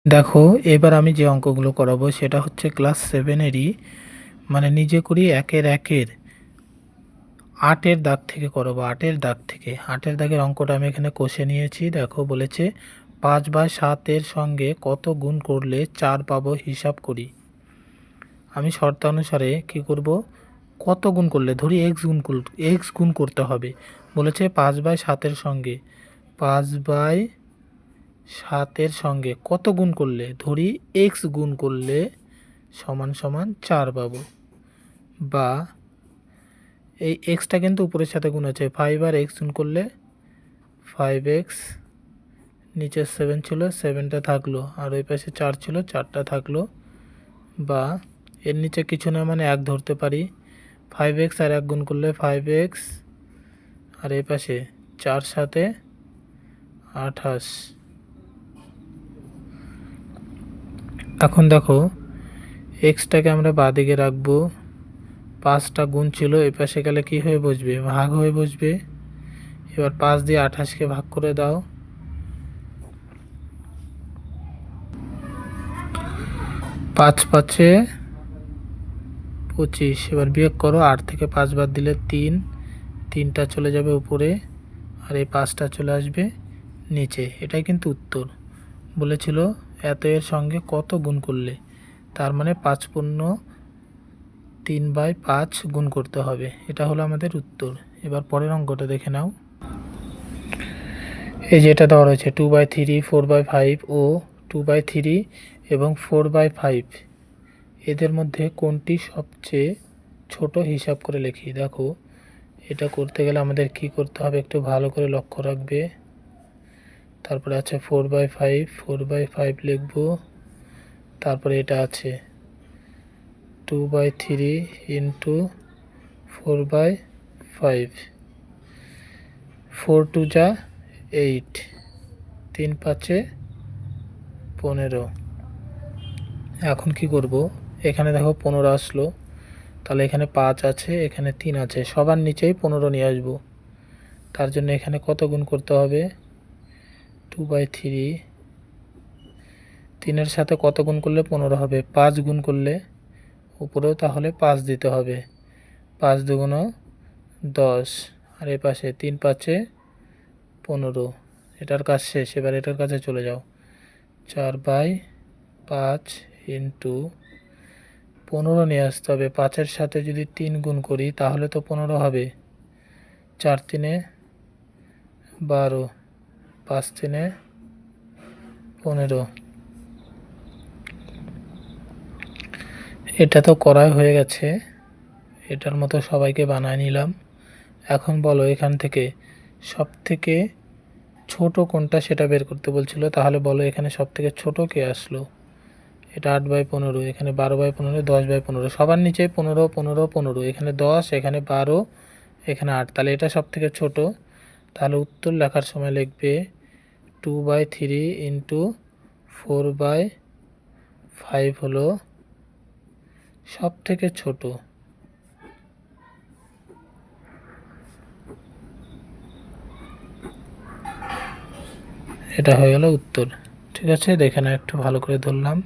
দেখো, এবার আমি যে অঙ্কগুলো করাবো সেটা হচ্ছে ক্লাস সেভেনেরই, মানে নিজে করি একের আটের দাগ থেকে করাবো। আটের দাগের অঙ্কটা আমি এখানে কষে নিয়েছি। দেখো বলেছে 5/7 সঙ্গে কত গুণ করলে 4 পাবো, হিসাব করি। আমি শর্তানুসারে কি করব, কত গুণ করলে ধরি এক্স গুণ করতে হবে। বলেছে 5/7 সঙ্গে 5/7 সঙ্গে কত গুণ করলে ধরি এক্স গুণ করলে সমান সমান 4 পাবো। বা এই এক্সটা কিন্তু উপরের সাথে গুণ আছে, 5 আর এক্স গুণ করলে 5x, নিচে 7 ছিল, 7টা থাকলো, আর ওই পাশে 4 ছিল, 4টা থাকলো। বা এর নিচে কিছু না, মানে 1 ধরতে পারি। 5x আর 1 গুণ করলে 5x, আর এই পাশে 4 সাথে 28। এখন দেখো, এক্সটাকে আমরা বাঁদিকে রাখবো। 5টা গুণ ছিল, এই পাশে গেলে কি হয়ে বসবে, ভাগ হয়ে বসবে। এবার 5 দিয়ে 28কে ভাগ করে দাও। 5 5-এ 25। এবার বিয়োগ করো, 8 থেকে 5 বাদ দিলে 3, 3টা চলে যাবে উপরে, আর এই 5টা চলে আসবে নিচে। এটাই কিন্তু উত্তর। বলেছিল এত এর সঙ্গে কত গুণ করলে, তার মানে 5 পূর্ণ 3/5 গুণ করতে হবে। এটা হলো আমাদের উত্তর। এবার পরের অঙ্কটা দেখে নাও। এই যে এটা দেওয়া রয়েছে 2/3, 4/5 ও 2/3 এবং 4/5, এদের মধ্যে কোনটি সবচেয়ে ছোট, হিসাব করে লিখি। দেখো, এটা করতে গেলে আমাদের কি করতে হবে একটু ভালো করে লক্ষ্য রাখবে। তারপরে আছে 4/5, 4/5 লিখব। তারপরে এটা আছে 2/3 ইন্টু 4/5, 4 2 যা 8, 3 5-এ 15। এখন কি করব, এখানে দেখো 15 আসলো, তাহলে এখানে 5 আছে, এখানে 3 আছে, সবার নিচেই 15 নিয়ে আসবো। তার জন্য এখানে কত গুণ করতে হবে, 2/3, 3-এর সাথে কত গুণ করলে 15 হবে, 5 গুণ করলে উপরেও তাহলে 5 দিতে হবে। 5 দুগুণ 10, আর এ পাশে 3 5-এ 15। এটার কাজ শেষ, এবার এটার কাছে চলে যাও। 4/5 ইন্টু 15 নিয়ে আসতে হবে। 5-এর সাথে যদি 3 গুণ করি তাহলে তো 15 হবে। 4 3-এ 12, 5 3-এ 15। এটা তো করাই হয়ে গেছে, এটার মতো সবাইকে বানায় নিলাম। এখন বলো এখান থেকে সব থেকে ছোট কোনটা সেটা বের করতে বলছিল। তাহলে বলো এখানে সব থেকে ছোট কে আসলো। এটা 8/15, এখানে 12/15, 10/15, সবার নিচে 15 15 15, এখানে 10, এখানে 12, এখানে 8, তাহলে এটা সব থেকে ছোট। তাহলে উত্তর লেখার সময় লিখবে 2/3 ইন্টু 4/5 হলো সব থেকে ছোট। এটা হয়ে গেল উত্তর। ঠিক আছে, দেখে না, একটু ভালো করে ধরলাম।